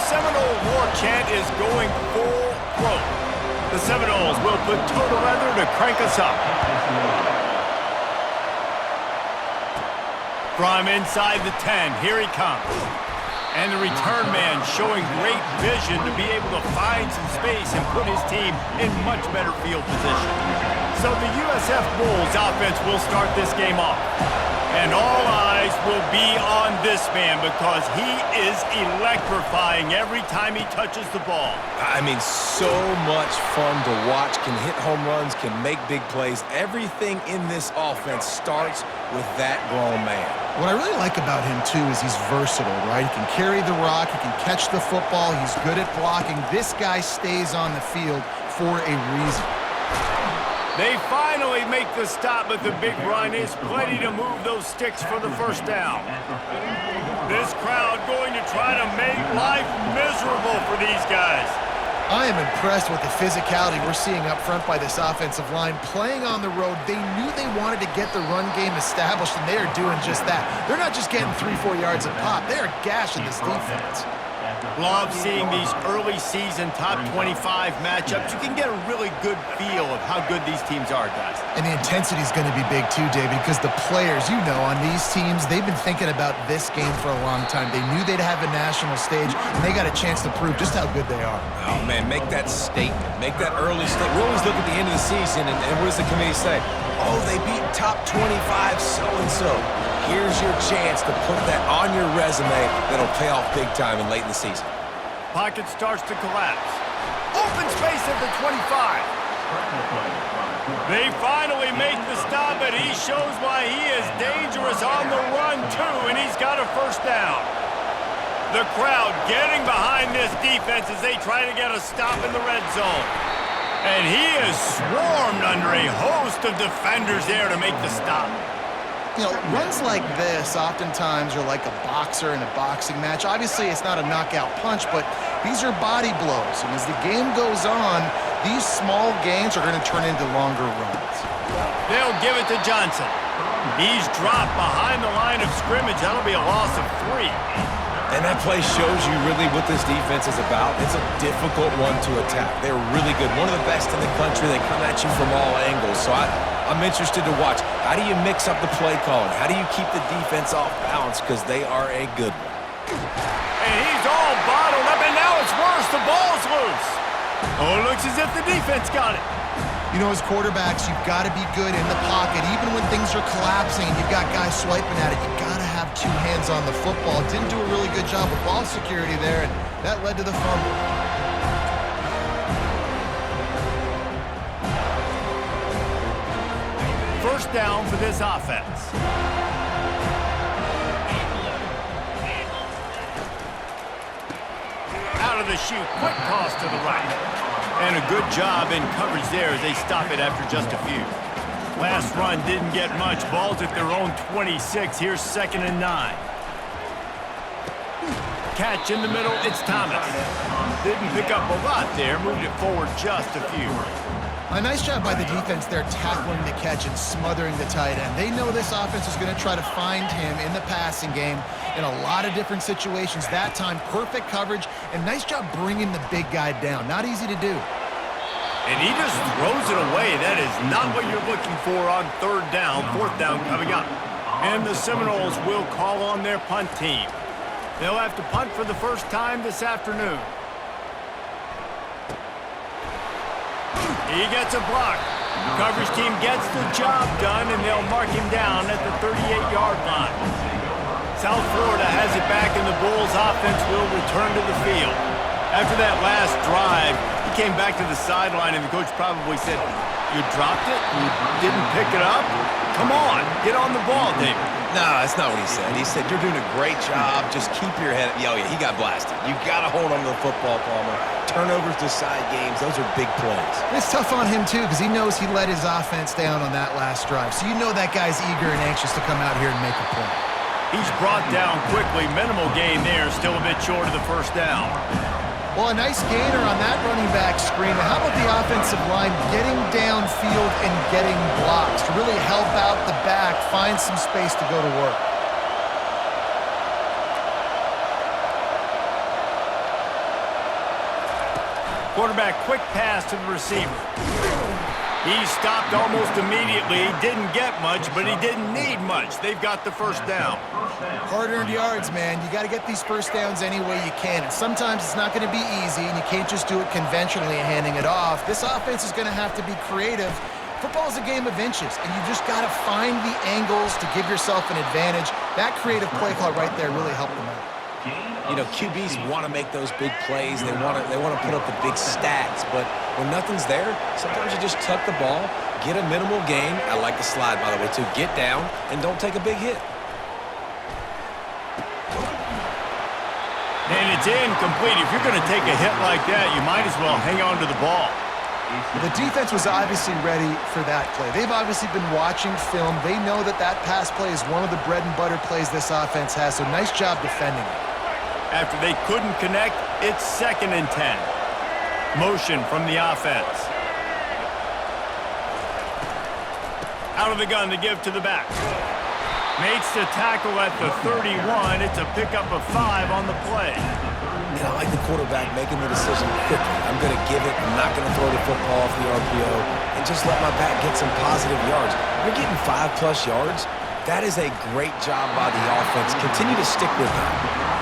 Seminole war chant is going full throat. The Seminoles will put total leather to crank us up. From inside the 10, here he comes. And the return man showing great vision to be able to find some space and put his team in much better field position. So the USF Bulls offense will start this game off. And all eyes will be on this man because he is electrifying every time he touches the ball. I mean, so much fun to watch. Can hit home runs, can make big plays. Everything in this offense starts with that grown man. What I really like about him, too, is he's versatile, right? He can carry the rock, he can catch the football, he's good at blocking. This guy stays on the field for a reason. They finally make the stop, but the big run is plenty to move those sticks for the first down. This crowd going to try to make life miserable for these guys. I am impressed with the physicality we're seeing up front by this offensive line. Playing on the road, they knew they wanted to get the run game established, and they are doing just that. They're not just getting 3-4 yards a pop. They are gashing this defense. Love seeing these early season top 25 matchups. You can get a really good feel of how good these teams are, guys. And the intensity is going to be big too, David, because the players, you know, on these teams, they've been thinking about this game for a long time. They knew they'd have a national stage, and they got a chance to prove just how good they are. Oh, man, make that statement. Make that early statement. We always look at the end of the season, and what does the committee say? Oh, they beat top 25 so-and-so. Here's your chance to put that on your resume that'll pay off big time and late in the season. Pocket starts to collapse. Open space at the 25. They finally make the stop, and he shows why he is dangerous on the run, too, and he's got a first down. The crowd getting behind this defense as they try to get a stop in the red zone. And he is swarmed under a host of defenders there to make the stop. You know, runs like this oftentimes are like a boxer in a boxing match. Obviously, it's not a knockout punch, but these are body blows. And as the game goes on, these small gains are going to turn into longer runs. They'll give it to Johnson. He's dropped behind the line of scrimmage. That'll be a loss of 3. And that play shows you really what this defense is about. It's a difficult one to attack. They're really good. One of the best in the country. They come at you from all angles. So I'm interested to watch. How do you mix up the play calling? How do you keep the defense off balance? Because they are a good one. And he's all bottled up, and now it's worse. The ball's loose. Oh, it looks as if the defense got it. You know, as quarterbacks, you've got to be good in the pocket. Even when things are collapsing and you've got guys swiping at it, you've got to have 2 hands on the football. Didn't do a really good job with ball security there, and that led to the fumble. First down for this offense. Out of the chute, quick toss to the right. And a good job in coverage there as they stop it after just a few. Last run didn't get much. Ball's at their own 26. Here's 2nd and 9. Catch in the middle, it's Thomas. Didn't pick up a lot there, moved it forward just a few. A nice job by the defense there tackling the catch and smothering the tight end. They know this offense is going to try to find him in the passing game in a lot of different situations. That time, perfect coverage, and nice job bringing the big guy down. Not easy to do. And he just throws it away. That is not what you're looking for on 3rd down, 4th down coming up. And the Seminoles will call on their punt team. They'll have to punt for the first time this afternoon. He gets a block. Coverage team gets the job done, and they'll mark him down at the 38-yard line. South Florida has it back, and the Bulls offense will return to the field. After that last drive, he came back to the sideline, and the coach probably said, "You dropped it? You didn't pick it up? Come on, get on the ball, David." No, that's not what he said. He said, "You're doing a great job. Just keep your head up." Oh, yeah, he got blasted. You got to hold on to the football, Palmer. Turnovers decide games. Those are big plays. And it's tough on him, too, because he knows he let his offense down on that last drive. So you know that guy's eager and anxious to come out here and make a play. He's brought down quickly. Minimal gain there. Still a bit short of the first down. Well, a nice gainer on that running back screen. How about the offensive line getting downfield and getting blocks to really help out the back, find some space to go to work? Quarterback quick pass to the receiver. He stopped almost immediately. Didn't get much, but he didn't need much. They've got the first down. Hard-earned yards, man. You got to get these first downs any way you can. And sometimes it's not going to be easy, and you can't just do it conventionally and handing it off. This offense is going to have to be creative. Football is a game of inches, and you just got to find the angles to give yourself an advantage. That creative play call right there really helped them out. You know, QBs want to make those big plays. They want to put up the big stats. But when nothing's there, sometimes you just tuck the ball, get a minimal gain. I like the slide, by the way, too. Get down and don't take a big hit. And it's incomplete. If you're going to take a hit like that, you might as well hang on to the ball. The defense was obviously ready for that play. They've obviously been watching film. They know that that pass play is one of the bread and butter plays this offense has, so nice job defending it. After they couldn't connect, it's 2nd and 10. Motion from the offense. Out of the gun to give to the back. Makes the tackle at the 31. It's a pickup of 5 on the play. And I like the quarterback making the decision quickly. I'm going to give it. I'm not going to throw the football off the RPO and just let my back get some positive yards. You're getting 5+ yards. That is a great job by the offense. Continue to stick with that.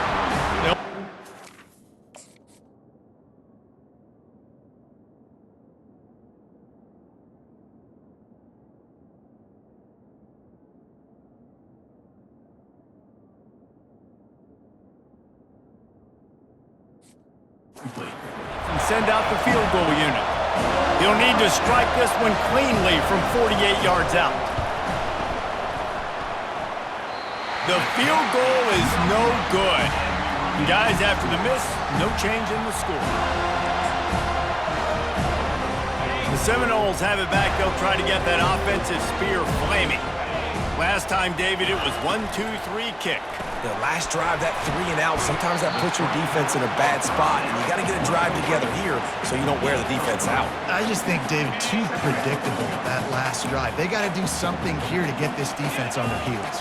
And send out the field goal unit. He'll need to strike this one cleanly from 48 yards out. The field goal is no good. And guys, after the miss, no change in the score. The Seminoles have it back. They'll try to get that offensive spear flaming. Last time, David, it was 1-2-3 kick. The last drive, that 3 and out, sometimes that puts your defense in a bad spot, and you got to get a drive together here so you don't wear the defense out. I just think, David, too predictable, that last drive. They got to do something here to get this defense on their heels.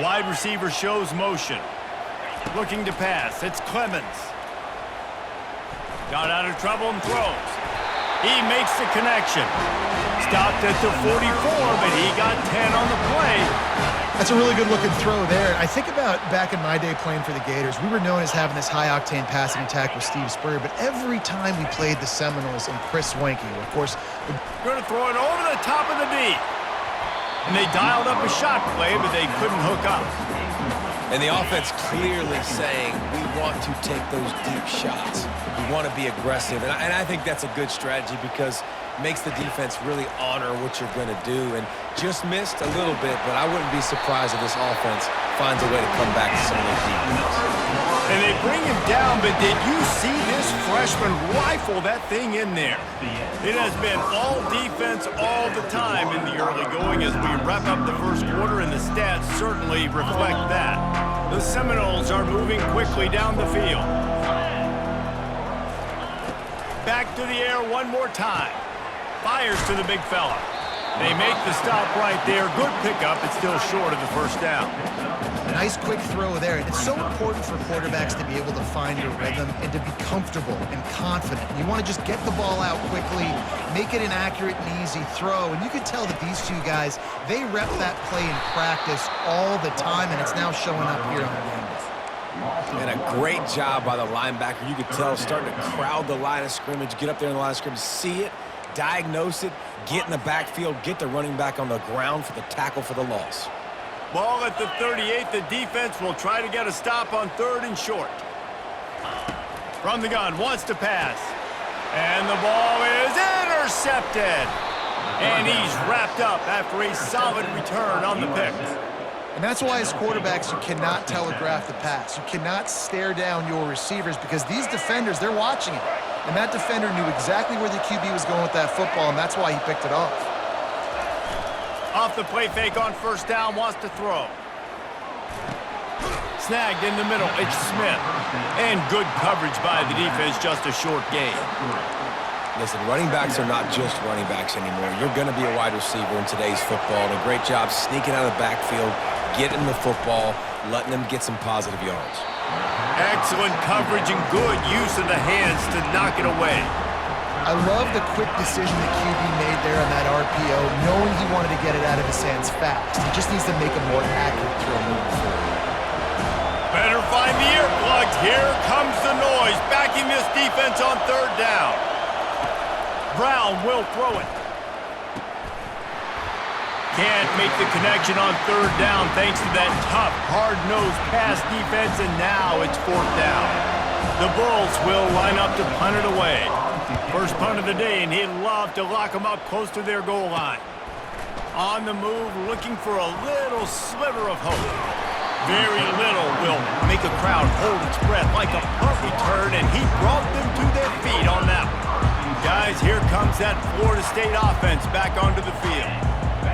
Wide receiver shows motion. Looking to pass. It's Clemens. Got out of trouble and throws. He makes the connection. Stopped at the 44, but he got 10 on the play. That's a really good-looking throw there. I think about back in my day playing for the Gators, we were known as having this high-octane passing attack with Steve Spurrier, but every time we played the Seminoles and Chris Swanke, of course... Going to throw it over the top of the knee. And they dialed up a shot play, but they couldn't hook up. And the offense clearly saying, we want to take those deep shots. We want to be aggressive. And I think that's a good strategy because it makes the defense really honor what you're going to do. And just missed a little bit, but I wouldn't be surprised if this offense finds a way to come back to some of those deep balls. And they bring him down, but did you see this freshman rifle that thing in there? It has been all defense all the time in the early going as we wrap up the first quarter, and the stats certainly reflect that. The Seminoles are moving quickly down the field. Back to the air one more time. Fires to the big fella. They make the stop right there. Good pickup. It's still short of the first down. Nice quick throw there. And it's so important for quarterbacks to be able to find a rhythm and to be comfortable and confident. You want to just get the ball out quickly, make it an accurate and easy throw. And you can tell that these two guys, they rep that play in practice all the time, and it's now showing up here on the game. And a great job by the linebacker. You could tell starting to crowd the line of scrimmage, get up there in the line of scrimmage, see it, diagnose it, get in the backfield, get the running back on the ground for the tackle for the loss. Ball at the 38. The defense will try to get a stop on 3rd and short. From the gun, wants to pass. And the ball is intercepted. And he's wrapped up after a solid return on the pick. And that's why as quarterbacks, you cannot telegraph the pass. You cannot stare down your receivers because these defenders, they're watching it. And that defender knew exactly where the QB was going with that football, and that's why he picked it off. Off the play fake on first down, wants to throw. Snagged in the middle, it's Smith. And good coverage by the defense, just a short gain. Listen, running backs are not just running backs anymore. You're going to be a wide receiver in today's football. And a great job sneaking out of the backfield, getting the football, letting them get some positive yards. Excellent coverage and good use of the hands to knock it away. I love the quick decision the QB made there on that RPO, knowing he wanted to get it out of his hands fast. He just needs to make a more accurate throw moving forward. Better find the earplugs. Here comes the noise, backing this defense on third down. Brown will throw it. Can't make the connection on third down thanks to that tough, hard-nosed pass defense, and now it's fourth down. The Bulls will line up to punt it away. First punt of the day, and he'd love to lock them up close to their goal line. On the move, looking for a little sliver of hope. Very little will make a crowd hold its breath like a punt return, and he brought them to their feet on that one. Guys, here comes that Florida State offense back onto the field.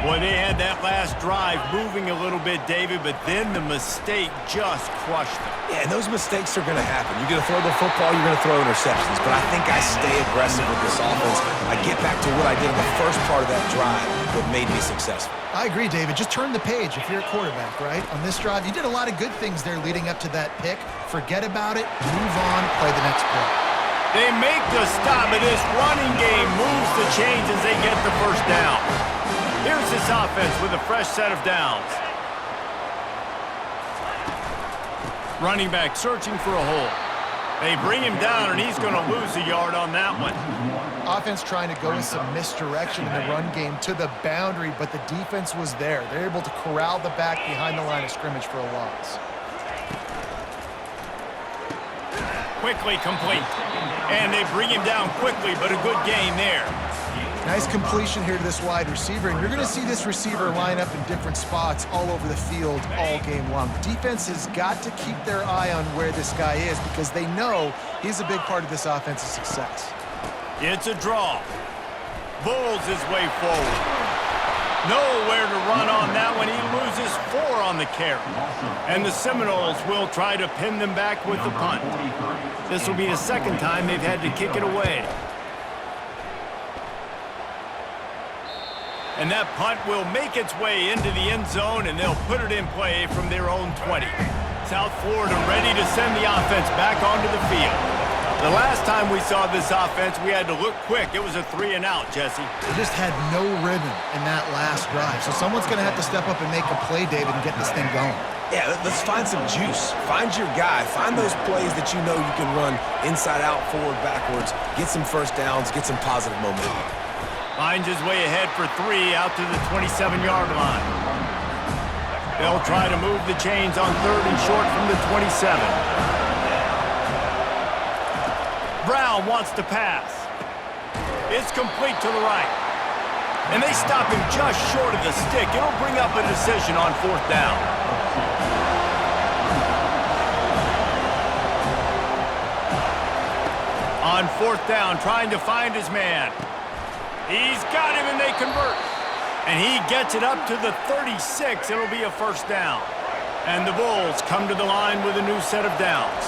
Boy, they had that last drive moving a little bit, David, but then the mistake just crushed them. Yeah, and those mistakes are going to happen. You're going to throw the football, you're going to throw interceptions, but I think I stay aggressive with this offense. I get back to what I did in the first part of that drive, what made me successful. I agree, David. Just turn the page if you're a quarterback, right? On this drive, you did a lot of good things there leading up to that pick. Forget about it, move on, play the next play. They make the stop, and this running game moves the chains as they get the first down. Here's this offense with a fresh set of downs. Running back searching for a hole. They bring him down, and he's going to lose a yard on that one. Offense trying to go with some misdirection in the run game to the boundary, but the defense was there. They're able to corral the back behind the line of scrimmage for a loss. Quickly complete. And they bring him down quickly, but a good gain there. Nice completion here to this wide receiver, and you're going to see this receiver line up in different spots all over the field all game long. Defense has got to keep their eye on where this guy is because they know he's a big part of this offense's success. It's a draw. Bulls his way forward. Nowhere to run on that one. He loses 4 on the carry. And the Seminoles will try to pin them back with the punt. This will be the second time they've had to kick it away. And that punt will make its way into the end zone, and they'll put it in play from their own 20. South Florida ready to send the offense back onto the field. The last time we saw this offense, we had to look quick. It was a 3-and-out, Jesse. They just had no rhythm in that last drive. So someone's going to have to step up and make a play, David, and get this thing going. Yeah, let's find some juice. Find your guy. Find those plays that you know you can run inside out, forward, backwards. Get some first downs. Get some positive momentum. Finds his way ahead for 3 out to the 27-yard line. They'll try to move the chains on 3rd and short from the 27. Brown wants to pass. It's complete to the right. And they stop him just short of the stick. It'll bring up a decision on 4th down. On 4th down, trying to find his man. He's got him, and they convert. And he gets it up to the 36. It'll be a first down. And the Bulls come to the line with a new set of downs.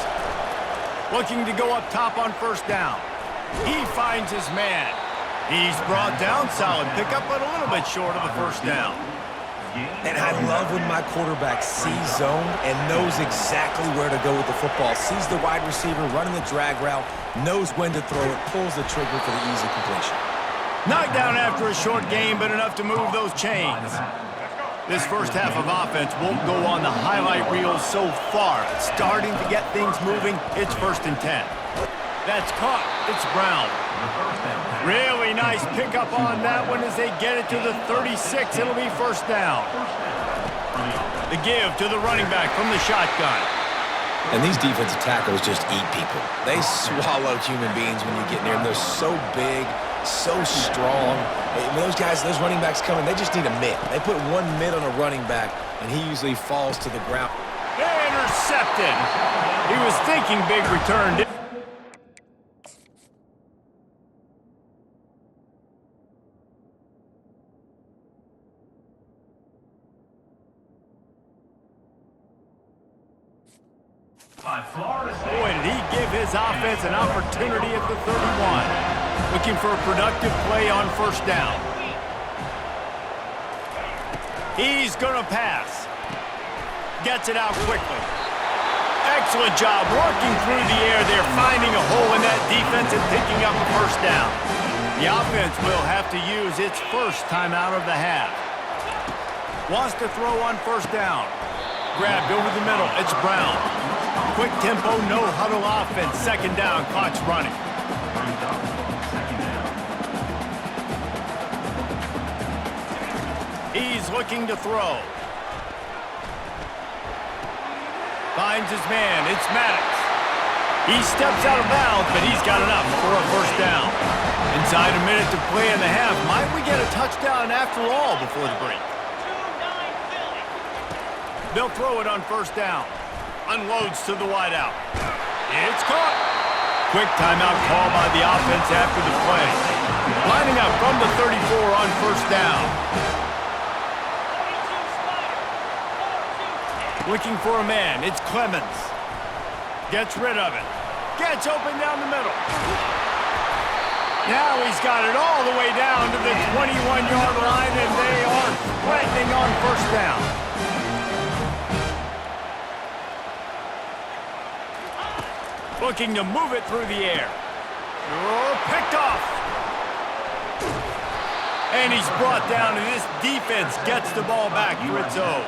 Looking to go up top on 1st down. He finds his man. He's brought down solid pickup, but a little bit short of the first down. And I love when my quarterback sees zone and knows exactly where to go with the football. Sees the wide receiver running the drag route, knows when to throw it, pulls the trigger for the easy completion. Knocked down after a short game, but enough to move those chains. This first half of offense won't go on the highlight reel so far. It's starting to get things moving. It's 1st and 10. That's caught. It's Brown. Really nice pickup on that one as they get it to the 36. It'll be first down. The give to the running back from the shotgun. And these defensive tackles just eat people. They swallow human beings when you get near them. They're so big, so strong. When those guys, those running backs come in, they just need a mitt. They put one mitt on a running back, and he usually falls to the ground. Intercepted. He was thinking big return. Boy, did he give his offense an opportunity at the 31. Looking for a productive play on 1st down. He's going to pass. Gets it out quickly. Excellent job working through the air there, finding a hole in that defense and picking up a first down. The offense will have to use its first timeout of the half. Wants to throw on first down. Grabbed over the middle. It's Brown. Quick tempo, no huddle offense. Second down, clock's running. He's looking to throw. Finds his man. It's Maddox. He steps out of bounds, but he's got enough for a first down. Inside a minute to play in the half. Might we get a touchdown after all before the break? They'll throw it on first down. Unloads to the wideout. It's caught. Quick timeout call by the offense after the play. Lining up from the 34 on first down. Looking for a man. It's Clemens. Gets rid of it. Gets open down the middle. Now he's got it all the way down to the 21-yard line, and they are threatening on first down. Looking to move it through the air. Oh, picked off. And he's brought down, and this defense gets the ball back for its own.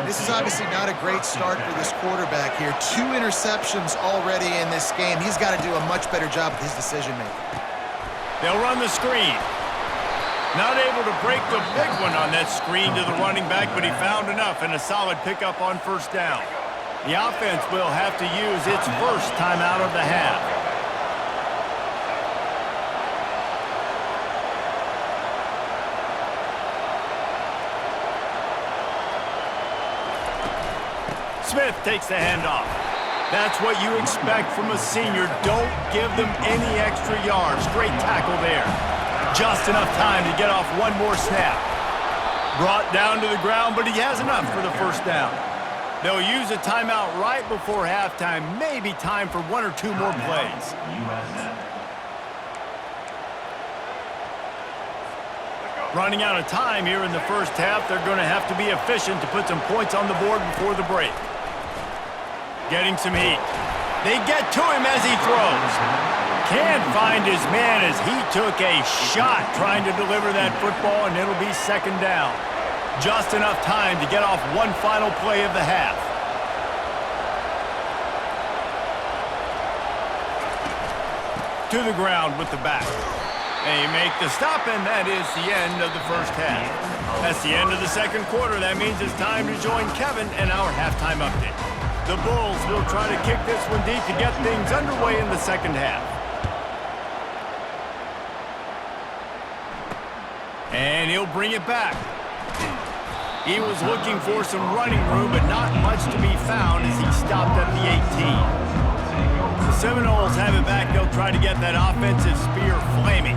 This is obviously not a great start for this quarterback here. 2 interceptions already in this game. He's got to do a much better job with his decision-making. They'll run the screen. Not able to break the big one on that screen to the running back, but he found enough and a solid pickup on first down. The offense will have to use its first timeout of the half. Smith takes the handoff. That's what you expect from a senior. Don't give them any extra yards. Great tackle there. Just enough time to get off one more snap. Brought down to the ground, but he has enough for the first down. They'll use a timeout right before halftime. Maybe time for 1 or 2 more plays. Running out of time here in the first half. They're going to have to be efficient to put some points on the board before the break. Getting some heat. They get to him as he throws. Can't find his man as he took a shot trying to deliver that football, and it'll be second down. Just enough time to get off one final play of the half. To the ground with the back. They make the stop, and that is the end of the first half. That's the end of the second quarter. That means it's time to join Kevin and our halftime update. The Bulls will try to kick this one deep to get things underway in the second half. And he'll bring it back. He was looking for some running room, but not much to be found as he stopped at the 18. The Seminoles have it back. They'll try to get that offensive spear flaming.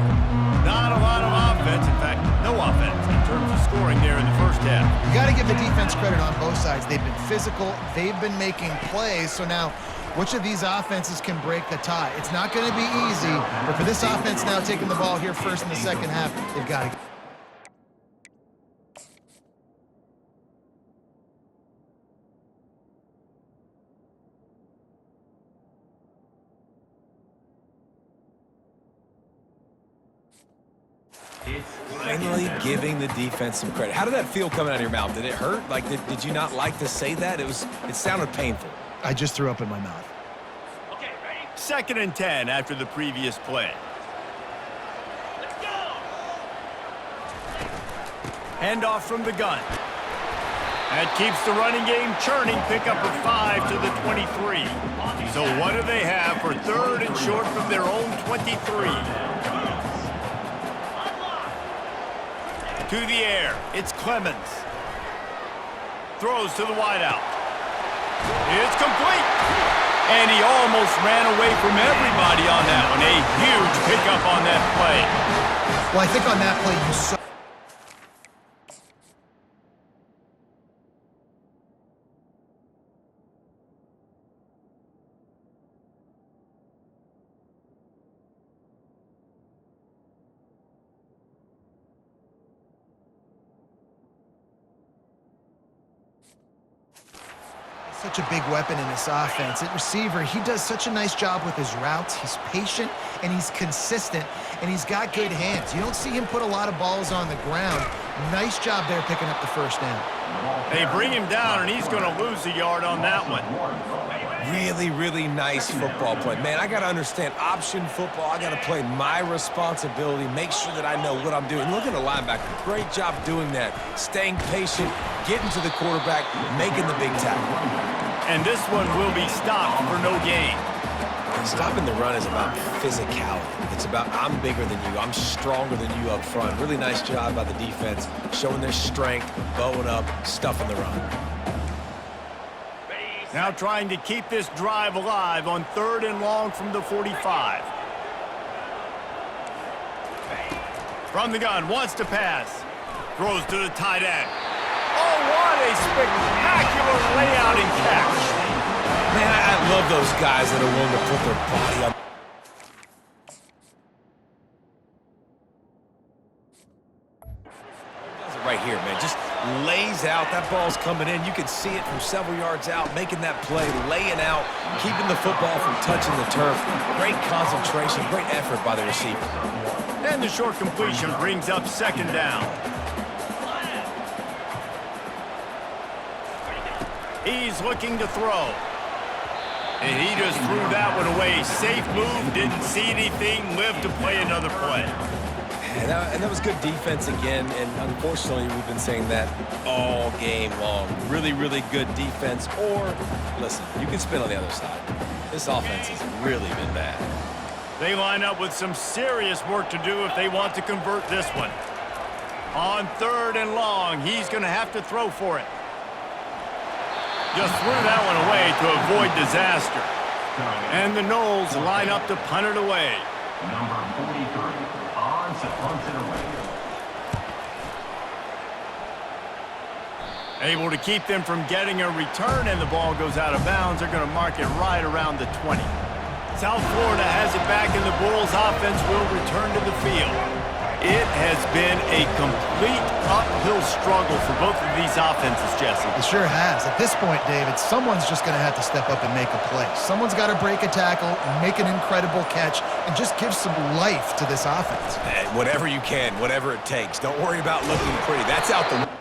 Not a lot of offense. In fact, no offense in terms of scoring there in the first half. You got to give the defense credit on both sides. They've been physical. They've been making plays. So now, which of these offenses can break the tie? It's not going to be easy, but for this offense now taking the ball here first in the second half, they've got to. Finally giving the defense some credit. How did that feel coming out of your mouth? Did it hurt? Like, did you not like to say that? It sounded painful. I just threw up in my mouth. Okay, ready? 2nd and 10 after the previous play. Let's go! Handoff from the gun. That keeps the running game churning. Pickup of 5 to the 23. So what do they have for 3rd and short from their own 23? To the air, it's Clemens. Throws to the wideout. It's complete. And he almost ran away from everybody on that one. A huge pickup on that play. Well, I think on that play you saw. Such a big weapon in this offense. At receiver, he does such a nice job with his routes. He's patient, and he's consistent, and he's got good hands. You don't see him put a lot of balls on the ground. Nice job there picking up the first down. They bring him down, and he's going to lose a yard on that one. Really, really nice football play. Man, I got to understand option football. I got to play my responsibility, make sure that I know what I'm doing. Look at the linebacker. Great job doing that. Staying patient, getting to the quarterback, making the big tackle. And this one will be stopped for no gain. Stopping the run is about physicality. It's about I'm bigger than you. I'm stronger than you up front. Really nice job by the defense, showing their strength, bowing up, stuffing the run. Now trying to keep this drive alive on 3rd and long from the 45. From the gun, wants to pass. Throws to the tight end. Oh, what a spectacular layout and catch. Man, I love those guys that are willing to put their body on. Does it right here, man. Just lays out. That ball's coming in. You can see it from several yards out, making that play, laying out, keeping the football from touching the turf. Great concentration, great effort by the receiver. And the short completion brings up 2nd down. He's looking to throw. And he just threw that one away. Safe move, didn't see anything, lived to play another play. And that was good defense again, and unfortunately we've been saying that all game long. Really, really good defense, or, listen, you can spin on the other side. This offense has really been bad. They line up with some serious work to do if they want to convert this one. On 3rd and long, he's going to have to throw for it. Just threw that one away to avoid disaster. And the Noles line up to punt it away. Number 43, on to punt it away. Able to keep them from getting a return, and the ball goes out of bounds. They're going to mark it right around the 20. South Florida has it back, and the Bulls offense will return to the field. It has been a complete uphill struggle for both of these offenses, Jesse. It sure has. At this point, David, someone's just going to have to step up and make a play. Someone's got to break a tackle and make an incredible catch and just give some life to this offense. Whatever you can, whatever it takes. Don't worry about looking pretty. That's out the window.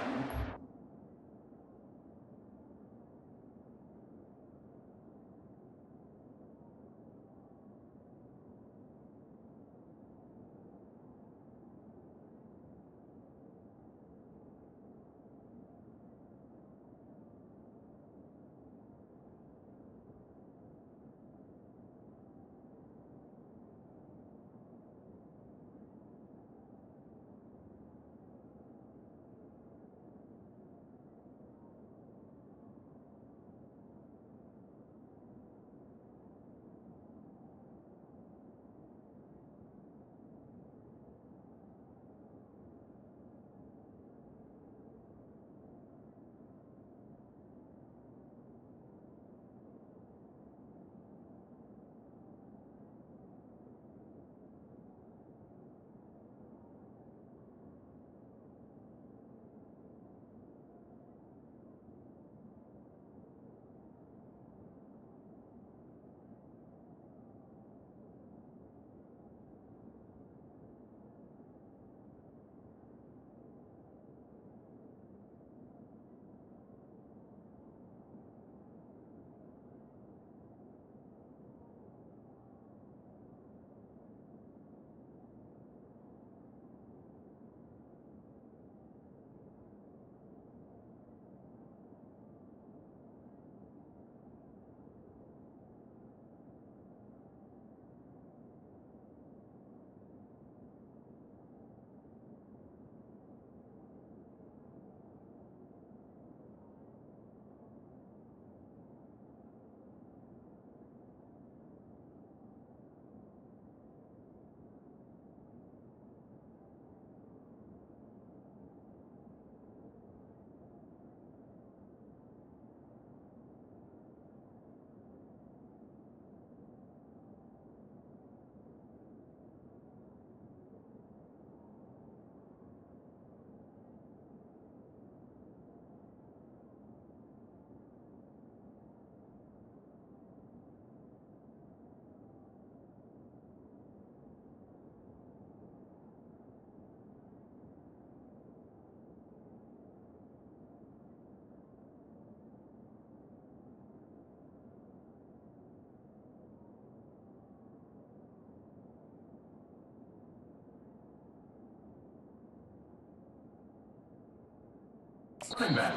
Running back.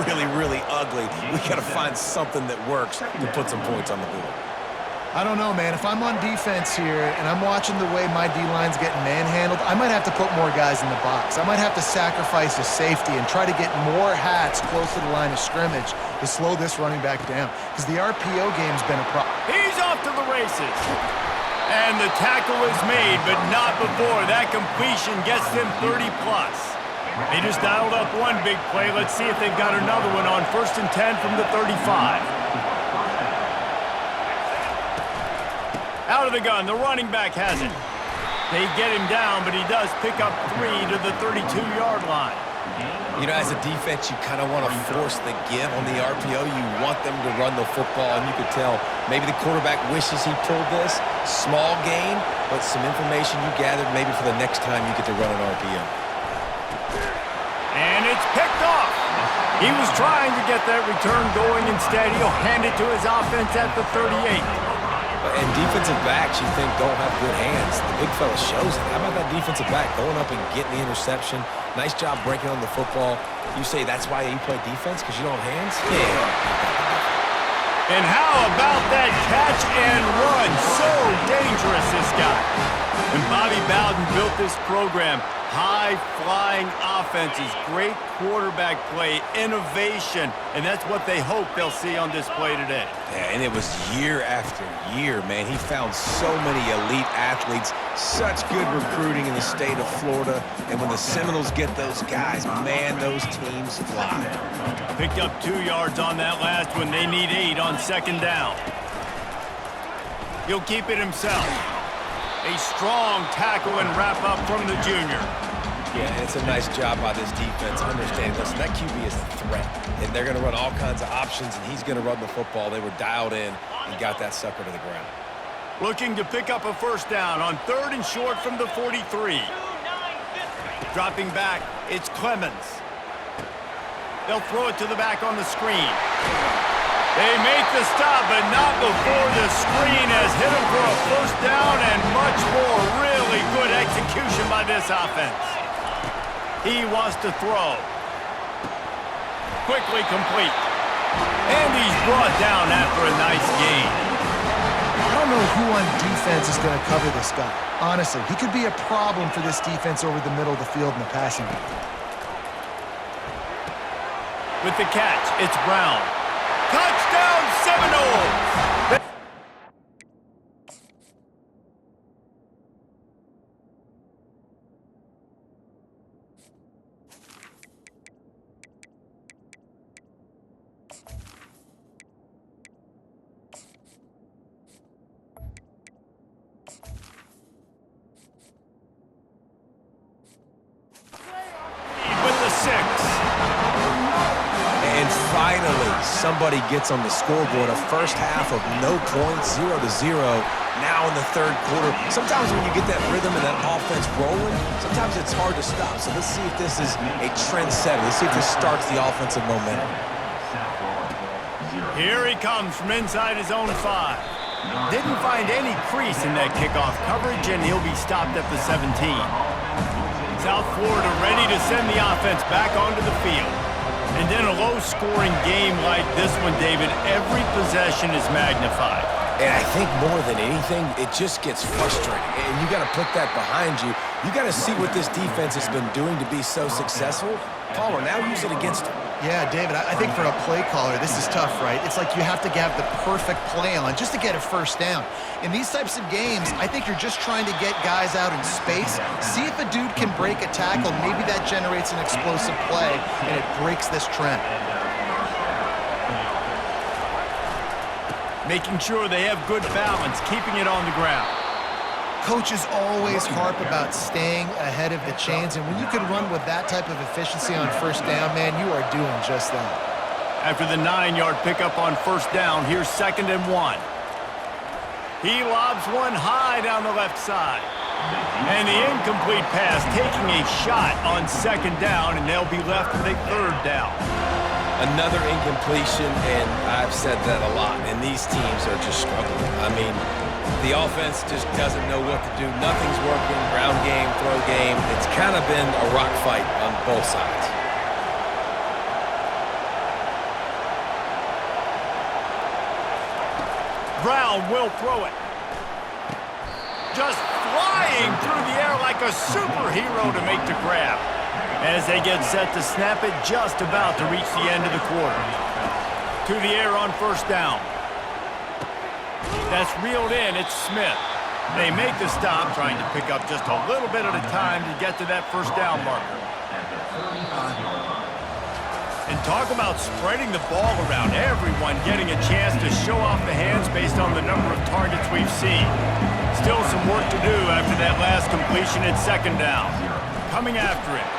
Really, really ugly. We got to find something that works to put some points on the board. I don't know, man. If I'm on defense here and I'm watching the way my D-line's getting manhandled, I might have to put more guys in the box. I might have to sacrifice a safety and try to get more hats close to the line of scrimmage to slow this running back down, because the RPO game's been a problem. He's off to the races. And the tackle is made, but not before that completion gets them 30-plus. They just dialed up one big play. Let's see if they've got another one on 1st and 10 from the 35. Out of the gun, the running back has it. They get him down, but he does pick up 3 to the 32-yard line. You know, as a defense, you kind of want to force the give on the RPO. You want them to run the football, and you could tell maybe the quarterback wishes he pulled this. Small gain, but some information you gathered maybe for the next time you get to run an RPO. And it's picked off. He was trying to get that return going. Instead, he'll hand it to his offense at the 38. And defensive backs, you think, don't have good hands. The big fella shows it. How about that defensive back going up and getting the interception? Nice job breaking on the football. You say that's why you play defense, because you don't have hands? Yeah. And how about that catch and run? So dangerous, this guy. When Bobby Bowden built this program, high-flying offenses, great quarterback play, innovation, and that's what they hope they'll see on display today. Yeah, and it was year after year, man. He found so many elite athletes, such good recruiting in the state of Florida, and when the Seminoles get those guys, man, those teams fly. Picked up 2 yards on that last one. They need 8 on 2nd down. He'll keep it himself. A strong tackle and wrap-up from the junior. Yeah, and it's a nice job by this defense. Understanding, listen, that QB is a threat, and they're going to run all kinds of options, and he's going to run the football. They were dialed in and got that sucker to the ground. Looking to pick up a 1st down on 3rd and short from the 43. Dropping back, it's Clemens. They'll throw it to the back on the screen. They make the stop, but not before the screen has hit him for a 1st down and much more. Really good execution by this offense. He wants to throw. Quickly complete. And he's brought down after a nice gain. I don't know who on defense is going to cover this guy. Honestly, he could be a problem for this defense over the middle of the field in the passing game. With the catch, it's Brown. Touchdown, Seminoles! With the 6. And finally, somebody gets on the scoreboard. A first half of no points, 0-0. Now in the 3rd quarter. Sometimes when you get that rhythm and that offense rolling, sometimes it's hard to stop. So let's see if this is a trendsetter. Let's see if this starts the offensive momentum. Here he comes from inside his own 5. Didn't find any crease in that kickoff coverage, and he'll be stopped at the 17. South Florida ready to send the offense back onto the field. And in a low-scoring game like this one, David, every possession is magnified. And I think more than anything, it just gets frustrating. And you got to put that behind you. You got to see what this defense has been doing to be so successful. Palmer, now use it against him. Yeah, David, I think for a play caller, this is tough, right? It's like you have to have the perfect play on just to get a 1st down. In these types of games, I think you're just trying to get guys out in space, see if a dude can break a tackle. Maybe that generates an explosive play, and it breaks this trend. Making sure they have good balance, keeping it on the ground. Coaches always harp about staying ahead of the chains, and when you can run with that type of efficiency on 1st down, man, you are doing just that. After the 9-yard pickup on 1st down, here's 2nd and 1. He lobs one high down the left side. And the incomplete pass taking a shot on 2nd down, and they'll be left with a 3rd down. Another incompletion, and I've said that a lot, and these teams are just struggling. I mean, the offense just doesn't know what to do. Nothing's working. Ground game, throw game. It's kind of been a rock fight on both sides. Brown will throw it. Just flying through the air like a superhero to make the grab. As they get set to snap it, just about to reach the end of the quarter. To the air on first down. That's reeled in. It's Smith. They make the stop, trying to pick up just a little bit at a time to get to that first down marker. And talk about spreading the ball around. Everyone getting a chance to show off the hands based on the number of targets we've seen. Still some work to do after that last completion at second down. Coming after it.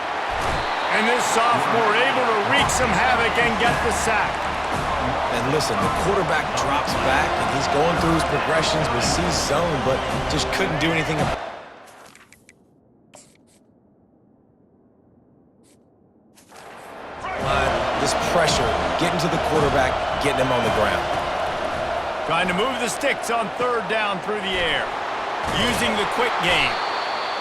And this sophomore able to wreak some havoc and get the sack. And listen, the quarterback drops back, and he's going through his progressions with C-zone, but just couldn't do anything about it. This pressure, getting to the quarterback, getting him on the ground. Trying to move the sticks on third down through the air. Using the quick game.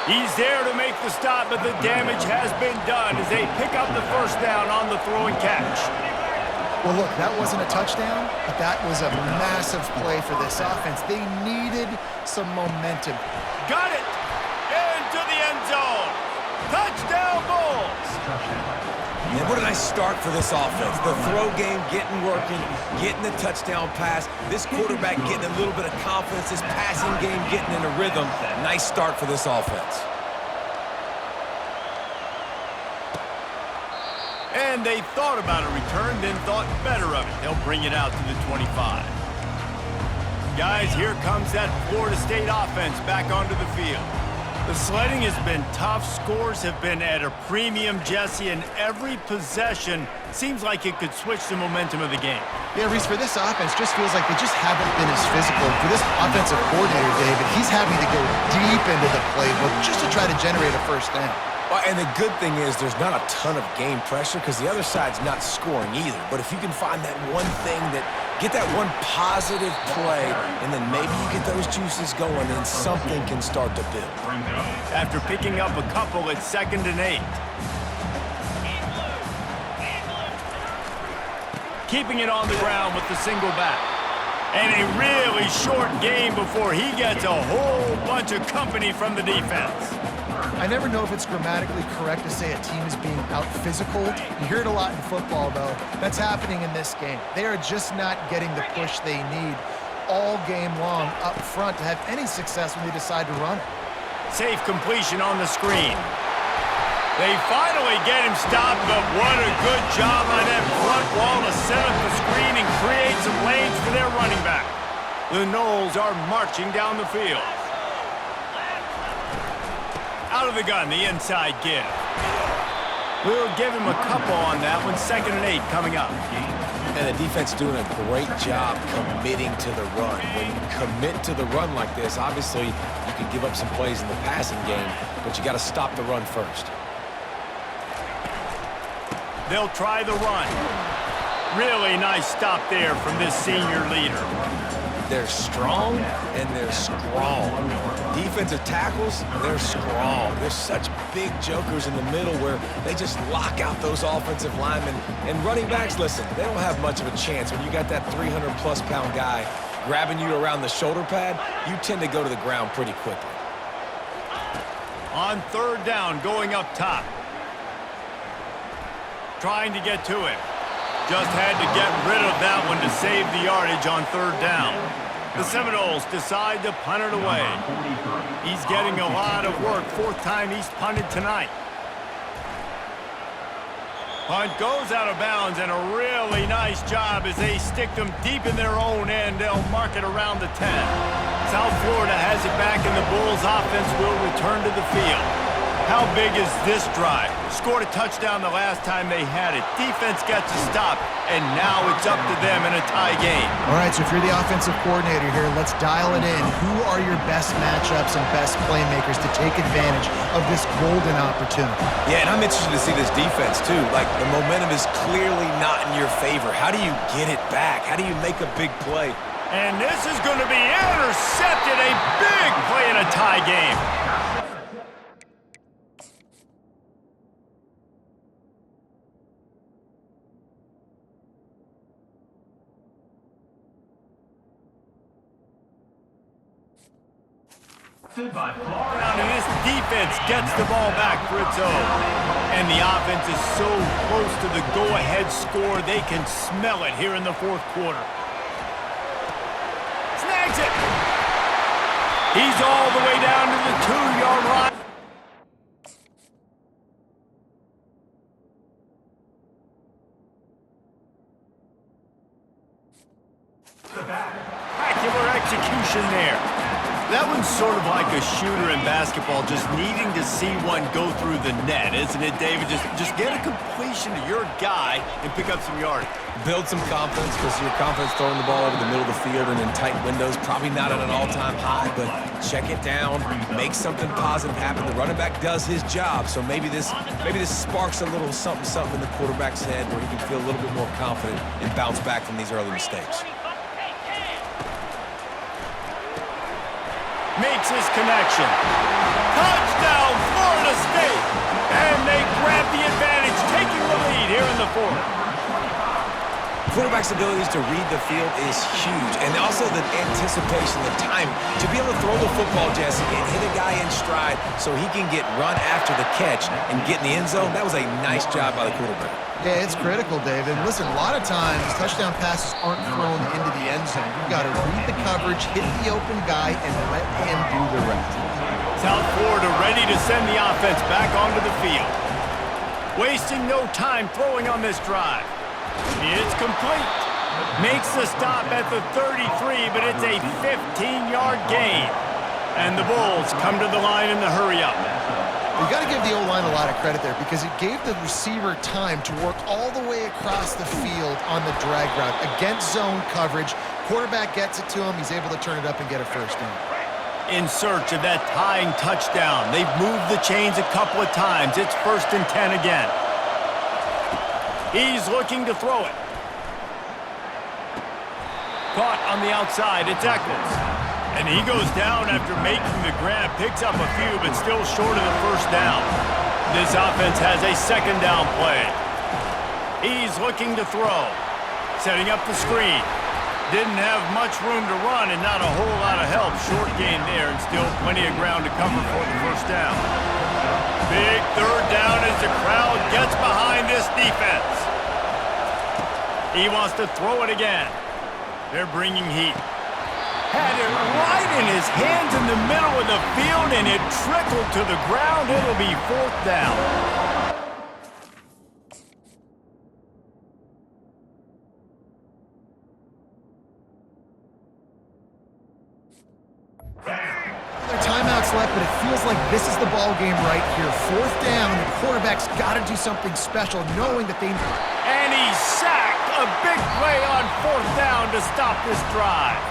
He's there to make the stop, but the damage has been done as they pick up the first down on the throw and catch. Well, look, that wasn't a touchdown, but that was a massive play for this offense. They needed some momentum. Got it! Into the end zone. Touchdown, Bulls! And what a nice start for this offense. The throw game getting working, getting the touchdown pass. This quarterback getting a little bit of confidence. This passing game getting in a rhythm. Nice start for this offense. And they thought about a return, then thought better of it. They'll bring it out to the 25. Guys, here comes that Florida State offense back onto the field. The sledding has been tough. Scores have been at a premium, Jesse, and every possession seems like it could switch the momentum of the game. Yeah, Reese, for this offense, just feels like they just haven't been as physical. For this offensive coordinator, David, he's having to go deep into the playbook just to try to generate a first down. Well, and the good thing is there's not a ton of game pressure because the other side's not scoring either. But if you can find that one thing get that one positive play, and then maybe you get those juices going and something can start to build. After picking up a couple at 2nd and 8. Keeping it on the ground with the single back. And a really short game before he gets a whole bunch of company from the defense. I never know if it's grammatically correct to say a team is being out-physical. You hear it a lot in football, though. That's happening in this game. They are just not getting the push they need all game long up front to have any success when they decide to run it. Safe completion on the screen. They finally get him stopped, but what a good job on that front wall to set up the screen and create some lanes for their running back. The Noles are marching down the field. Out of the gun, the inside give. We'll give him a couple on that one. 2nd and 8 coming up. And the defense doing a great job committing to the run. When you commit to the run like this, obviously you can give up some plays in the passing game, but you got to stop the run first. They'll try the run. Really nice stop there from this senior leader. They're strong and they're strong. Defensive tackles, they're strong. They're such big jokers in the middle where they just lock out those offensive linemen. And running backs, listen, they don't have much of a chance. When you got that 300-plus pound guy grabbing you around the shoulder pad, you tend to go to the ground pretty quickly. On 3rd down, going up top. Trying to get to him. Just had to get rid of that one to save the yardage on 3rd down. The Seminoles decide to punt it away. He's getting a lot of work. 4th time he's punted tonight. Punt goes out of bounds, and a really nice job as they stick them deep in their own end. They'll mark it around the 10. South Florida has it back, and the Bulls offense will return to the field. How big is this drive? Scored a touchdown the last time they had it. Defense gets a stop, and now it's up to them in a tie game. All right, so if you're the offensive coordinator here, let's dial it in. Who are your best matchups and best playmakers to take advantage of this golden opportunity? Yeah, and I'm interested to see this defense, too. Like, the momentum is clearly not in your favor. How do you get it back? How do you make a big play? And this is going to be intercepted. A big play in a tie game. by Florida. And this defense gets the ball back for its own. And the offense is so close to the go-ahead score, they can smell it here in the fourth quarter. Snags it. He's all the way down to the 2-yard line. Spectacular execution there. That one's sort of like a shooter in basketball, just needing to see one go through the net, isn't it, David? Just get a completion to your guy and pick up some yardage. Build some confidence, because your confidence throwing the ball over the middle of the field and in tight windows, probably not at an all-time high, but check it down, make something positive happen. The running back does his job, so maybe this sparks a little something in the quarterback's head where he can feel a little bit more confident and bounce back from these early mistakes. Makes his connection. Touchdown, Florida State! And they grab the advantage, taking the lead here in the fourth. Quarterback's abilities to read the field is huge, and also the anticipation, the timing. To be able to throw the football, Jesse, and hit a guy in stride so he can get run after the catch and get in the end zone, that was a nice job by the quarterback. Yeah, it's critical, David. Listen, a lot of times touchdown passes aren't thrown into the end zone. You've got to read the coverage, hit the open guy, and let him do the rest. South Florida ready to send the offense back onto the field. Wasting no time throwing on this drive. It's complete. Makes the stop at the 33, but it's a 15-yard gain. And the Bulls come to the line in the hurry-up. You got to give the O-line a lot of credit there because it gave the receiver time to work all the way across the field on the drag route against zone coverage. Quarterback gets it to him. He's able to turn it up and get a first down. In search of that tying touchdown. They've moved the chains a couple of times. It's 1st and 10 again. He's looking to throw it. Caught on the outside. It's Eccles. And he goes down after making the grab. Picks up a few, but still short of the first down. This offense has a second down play. He's looking to throw. Setting up the screen. Didn't have much room to run and not a whole lot of help. Short gain there and still plenty of ground to cover for the first down. Big third down as the crowd gets behind this defense. He wants to throw it again. They're bringing heat. Had it right in his hands in the middle of the field, and it trickled to the ground. It'll be 4th down. Timeouts left, but it feels like this is the ball game right here. 4th down, the quarterback's got to do something special, knowing that they... And he's sacked. A big play on 4th down to stop this drive.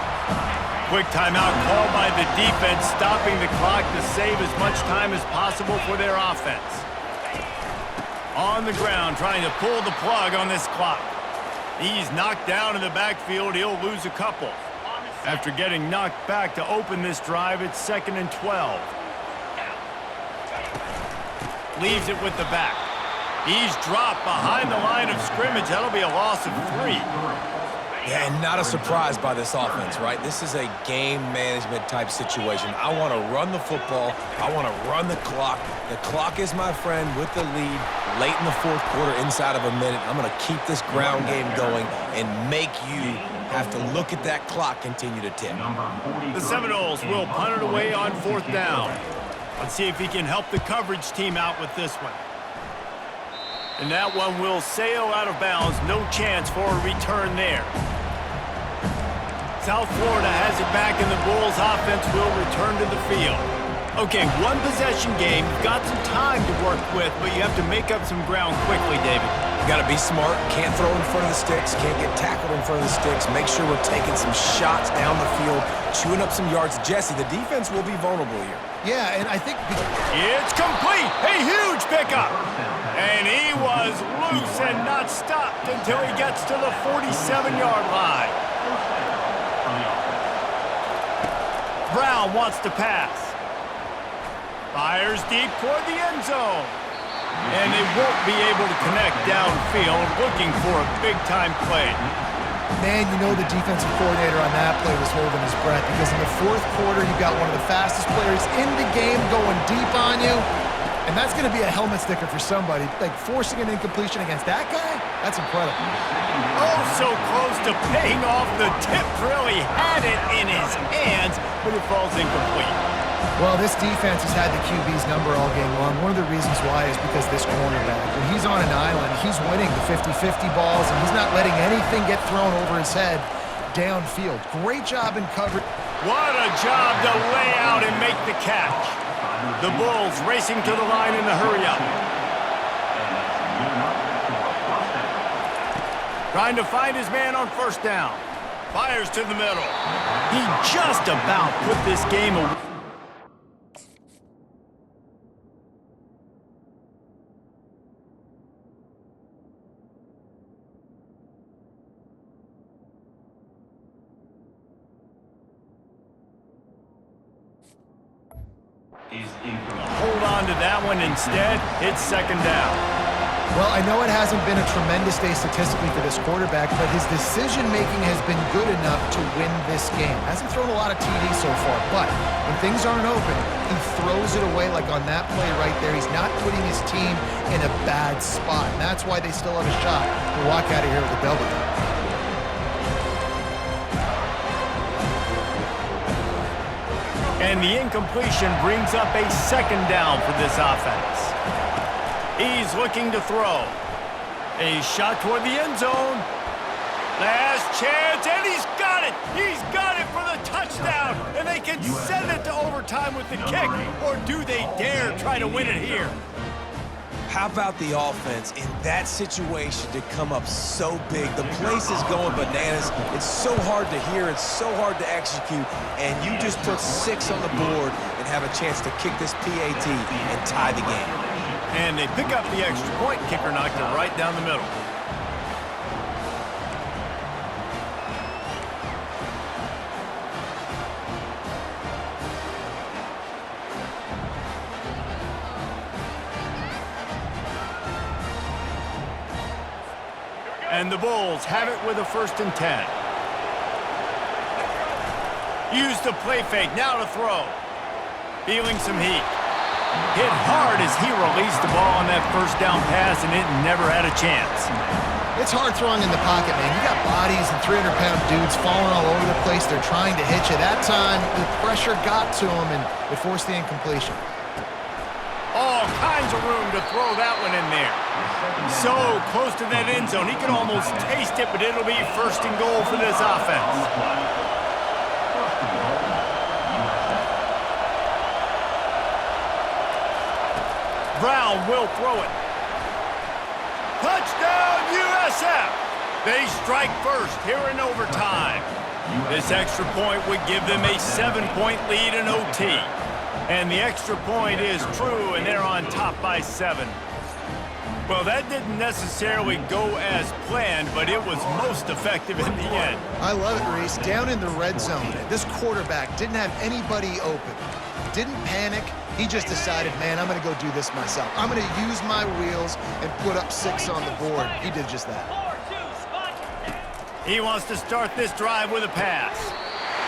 Quick timeout called by the defense, stopping the clock to save as much time as possible for their offense. On the ground, trying to pull the plug on this clock. He's knocked down in the backfield. He'll lose a couple. After getting knocked back to open this drive, it's 2nd and 12. Leaves it with the back. He's dropped behind the line of scrimmage. That'll be a loss of 3. Yeah, and not a surprise by this offense, right? This is a game management type situation. I want to run the football. I want to run the clock. The clock is my friend with the lead late in the fourth quarter, inside of a minute. I'm going to keep this ground game going and make you have to look at that clock continue to tick. The Seminoles will punt it away on 4th down. Let's see if he can help the coverage team out with this one. And that one will sail out of bounds. No chance for a return there. South Florida has it back, and the Bulls offense will return to the field. Okay, one possession game. You've got some time to work with, but you have to make up some ground quickly, David. Got to be smart. Can't throw in front of the sticks. Can't get tackled in front of the sticks. Make sure we're taking some shots down the field, chewing up some yards. Jesse, the defense will be vulnerable here. Yeah, and I think... It's complete. A huge pickup. And he was loose and not stopped until he gets to the 47-yard line. Brown wants to pass. Fires deep toward the end zone. And they won't be able to connect downfield, looking for a big-time play. Man, you know the defensive coordinator on that play was holding his breath because in the fourth quarter, you got one of the fastest players in the game going deep on you. And that's going to be a helmet sticker for somebody. Like, forcing an incompletion against that guy, that's incredible. Oh, so close to paying off the tip drill. He had it in his hands, but it falls incomplete. Well, this defense has had the QB's number all game long. One of the reasons why is because this cornerback, when he's on an island, he's winning the 50-50 balls, and he's not letting anything get thrown over his head downfield. Great job in coverage. What a job to lay out and make the catch. The Bulls racing to the line in the hurry-up. Trying to find his man on first down. Fires to the middle. He just about put this game away. Hold on to that one instead. It's second down. Well, I know it hasn't been a tremendous day statistically for this quarterback, but his decision-making has been good enough to win this game. Hasn't thrown a lot of TDs so far, but when things aren't open, he throws it away like on that play right there. He's not putting his team in a bad spot, and that's why they still have a shot to walk out of here with a W. And the incompletion brings up a second down for this offense. He's looking to throw. A shot toward the end zone. Last chance, and he's got it! He's got it for the touchdown! And they can send it to overtime with the kick, or do they dare try to win it here? How about the offense in that situation to come up so big? The place is going bananas. It's so hard to hear. It's so hard to execute. And you just put 6 on the board and have a chance to kick this PAT and tie the game. And they pick up the extra point. Kicker knocked it right down the middle. And the Bulls have it with a 1st and 10. Use the play fake, now to throw. Feeling some heat. Hit hard as he released the ball on that first down pass, and it never had a chance. It's hard throwing in the pocket, man. You got bodies and 300-pound dudes falling all over the place. They're trying to hit you. That time, the pressure got to him, and it forced the incompletion. All kinds of room to throw that one in there. So close to that end zone. He can almost taste it, but it'll be 1st and goal for this offense. Brown will throw it. Touchdown, USF! They strike first here in overtime. This extra point would give them a 7-point lead in OT. And the extra point is true, and they're on top by 7. Well, that didn't necessarily go as planned, but it was most effective in the end. I love it, Reese. Down in the red zone, this quarterback didn't have anybody open. Didn't panic. He just decided, man, I'm going to go do this myself. I'm going to use my wheels and put up 6 on the board. He did just that. He wants to start this drive with a pass.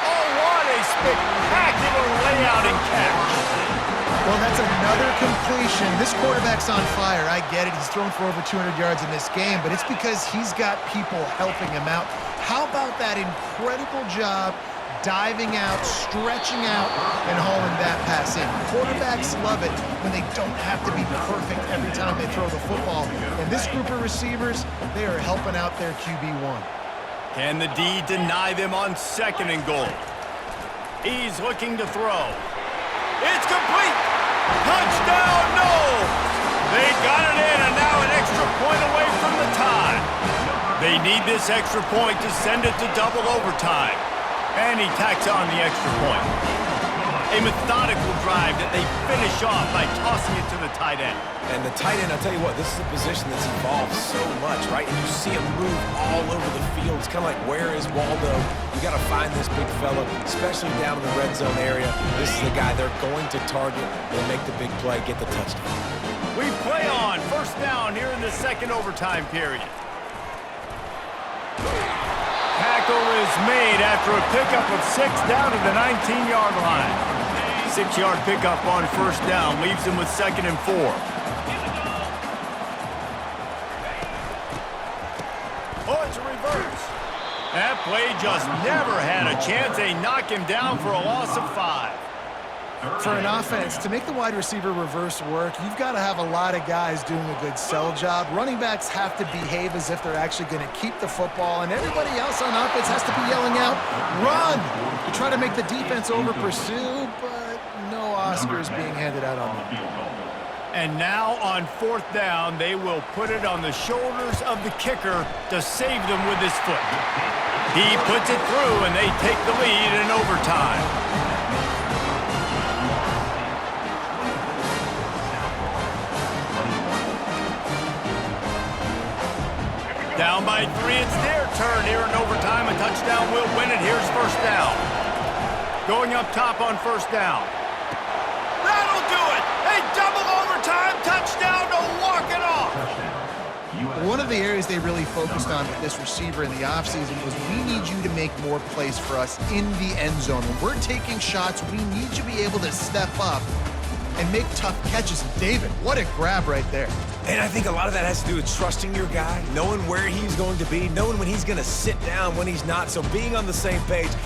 Oh, what a spectacular layout and catch. Well, that's another completion. This quarterback's on fire. I get it. He's thrown for over 200 yards in this game, but it's because he's got people helping him out. How about that incredible job diving out, stretching out, and hauling that pass in? Quarterbacks love it when they don't have to be perfect every time they throw the football. And this group of receivers, they are helping out their QB1. Can the D deny them on 2nd and goal? He's looking to throw. It's complete! Touchdown, no! They got it in, and now an extra point away from the tie. They need this extra point to send it to double overtime. And he tacks on the extra point. A methodical drive that they finish off by tossing it to the tight end. And the tight end, I'll tell you what, this is a position that's evolved so much, right? And you see him move all over the field. It's kind of like, where is Waldo? You got to find this big fella, especially down in the red zone area. This is the guy they're going to target and make the big play, get the touchdown. We play on 1st down here in the 2nd overtime period. tackle is made after a pickup of 6 down at the 19-yard line. 6-yard pickup on first down leaves him with 2nd and 4. Oh, it's a reverse. That play just never had a chance. They knock him down for a loss of 5. For an offense, to make the wide receiver reverse work, you've got to have a lot of guys doing a good sell job. Running backs have to behave as if they're actually going to keep the football, and everybody else on offense has to be yelling out, run! To try to make the defense over-pursue, but no Oscars being handed out on them. And now on 4th down, they will put it on the shoulders of the kicker to save them with his foot. He puts it through, and they take the lead in overtime. Down by 3, it's their turn here in overtime. A touchdown will win it. Here's first down. Going up top on first down. That'll do it! A double overtime touchdown to walk it off! One of the areas they really focused on with this receiver in the offseason was we need you to make more plays for us in the end zone. When we're taking shots, we need you to be able to step up and make tough catches. David, what a grab right there. And I think a lot of that has to do with trusting your guy, knowing where he's going to be, knowing when he's going to sit down, when he's not. So being on the same page,